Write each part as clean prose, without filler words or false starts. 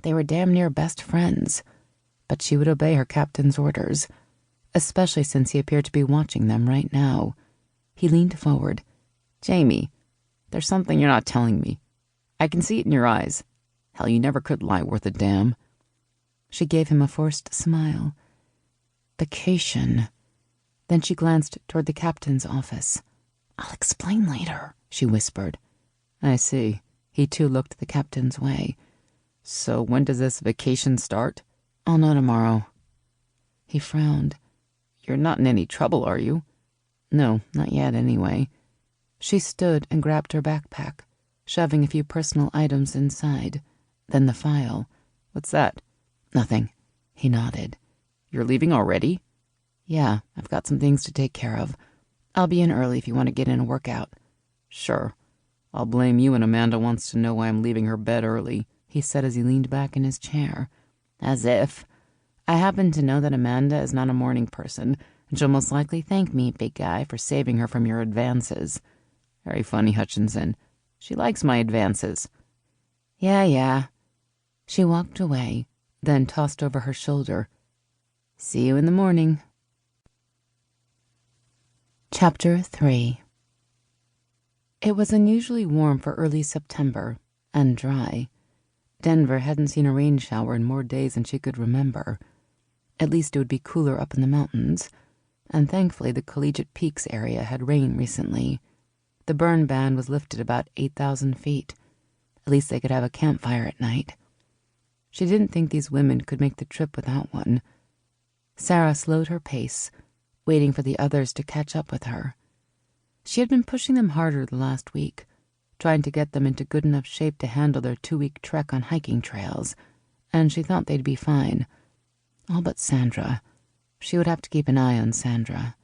They were damn near best friends. But she would obey her captain's orders, especially since he appeared to be watching them right now. He leaned forward. "Jaime, there's something you're not telling me. I can see it in your eyes. Hell, you never could lie worth a damn." She gave him a forced smile. "Vacation." Then she glanced toward the captain's office. "I'll explain later," she whispered. "I see." He too looked the captain's way. "So when does this vacation start?" "I'll know tomorrow." He frowned. "You're not in any trouble, are you?" "No, not yet, anyway." She stood and grabbed her backpack, shoving a few personal items inside. Then the file. "What's that?" "Nothing." He nodded. "You're leaving already?" "Yeah, I've got some things to take care of. I'll be in early if you want to get in a workout." "Sure. I'll blame you when Amanda wants to know why I'm leaving her bed early," he said as he leaned back in his chair. "As if. I happen to know that Amanda is not a morning person, and she'll most likely thank me, big guy, for saving her from your advances." "Very funny, Hutchinson. She likes my advances." Yeah. She walked away, then tossed over her shoulder. "See you in the morning." Chapter 3. It was unusually warm for early September, and dry. Denver hadn't seen a rain shower in more days than she could remember. At least it would be cooler up in the mountains, and thankfully the Collegiate Peaks area had rain recently. The burn ban was lifted about 8,000 feet. At least they could have a campfire at night. She didn't think these women could make the trip without one. Sara slowed her pace, waiting for the others to catch up with her. She had been pushing them harder the last week, trying to get them into good enough shape to handle their 2-week trek on hiking trails, and she thought they'd be fine. All but Sandra. She would have to keep an eye on Sandra.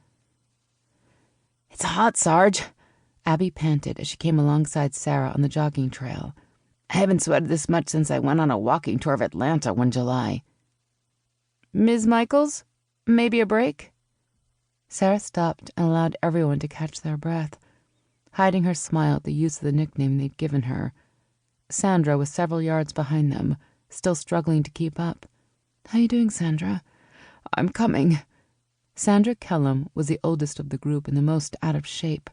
"It's hot, Sarge," Abby panted as she came alongside Sara on the jogging trail. "I haven't sweated this much since I went on a walking tour of Atlanta one July." "Ms. Michaels, maybe a break?" Sara stopped and allowed everyone to catch their breath, hiding her smile at the use of the nickname they'd given her. Sandra was several yards behind them, still struggling to keep up. "How you doing, Sandra?" "I'm coming." Sandra Kellum was the oldest of the group and the most out of shape.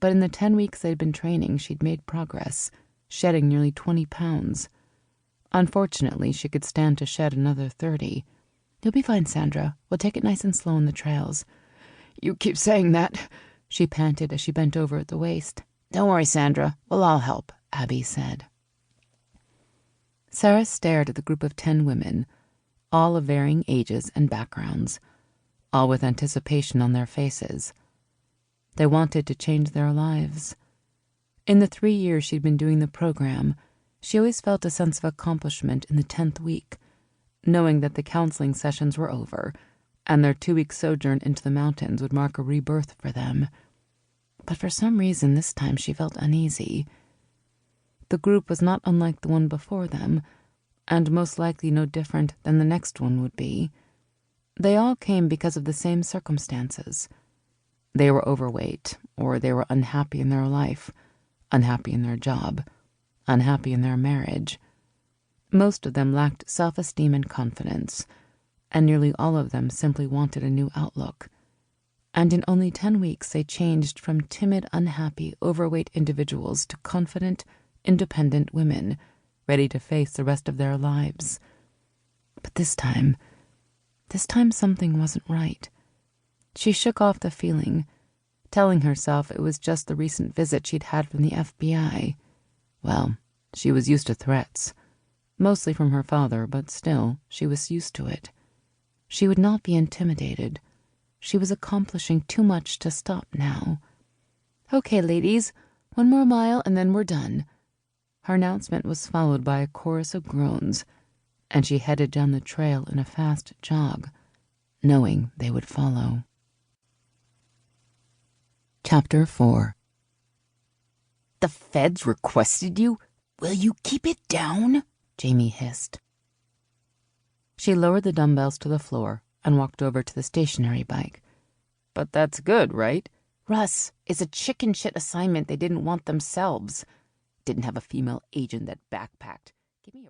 But in the 10 weeks they'd been training, she'd made progress, shedding nearly 20 pounds. Unfortunately, she could stand to shed another 30. "You'll be fine, Sandra. We'll take it nice and slow on the trails." "You keep saying that," she panted as she bent over at the waist. "Don't worry, Sandra. We'll all help," Abby said. Sara stared at the group of 10 women, all of varying ages and backgrounds, all with anticipation on their faces. They wanted to change their lives. In the 3 years she'd been doing the program, she always felt a sense of accomplishment in the 10th week, knowing that the counseling sessions were over and their 2-week sojourn into the mountains would mark a rebirth for them. But for some reason this time she felt uneasy. The group was not unlike the one before them, and most likely no different than the next one would be. They all came because of the same circumstances. They were overweight, or they were unhappy in their life, unhappy in their job, unhappy in their marriage. Most of them lacked self-esteem and confidence, and nearly all of them simply wanted a new outlook. And in only 10 weeks they changed from timid, unhappy, overweight individuals to confident, independent women, ready to face the rest of their lives. But this time something wasn't right. She shook off the feeling, telling herself it was just the recent visit she'd had from the FBI. Well, she was used to threats, mostly from her father, but still, she was used to it. She would not be intimidated. She was accomplishing too much to stop now. "Okay, ladies, 1 more mile and then we're done." Her announcement was followed by a chorus of groans, and she headed down the trail in a fast jog, knowing they would follow. Chapter 4. "The feds requested you? Will you keep it down?" Jaime hissed. She lowered the dumbbells to the floor and walked over to the stationary bike. "But that's good, right?" "Russ, it's a chicken shit assignment they didn't want themselves. Didn't have a female agent that backpacked. Give me a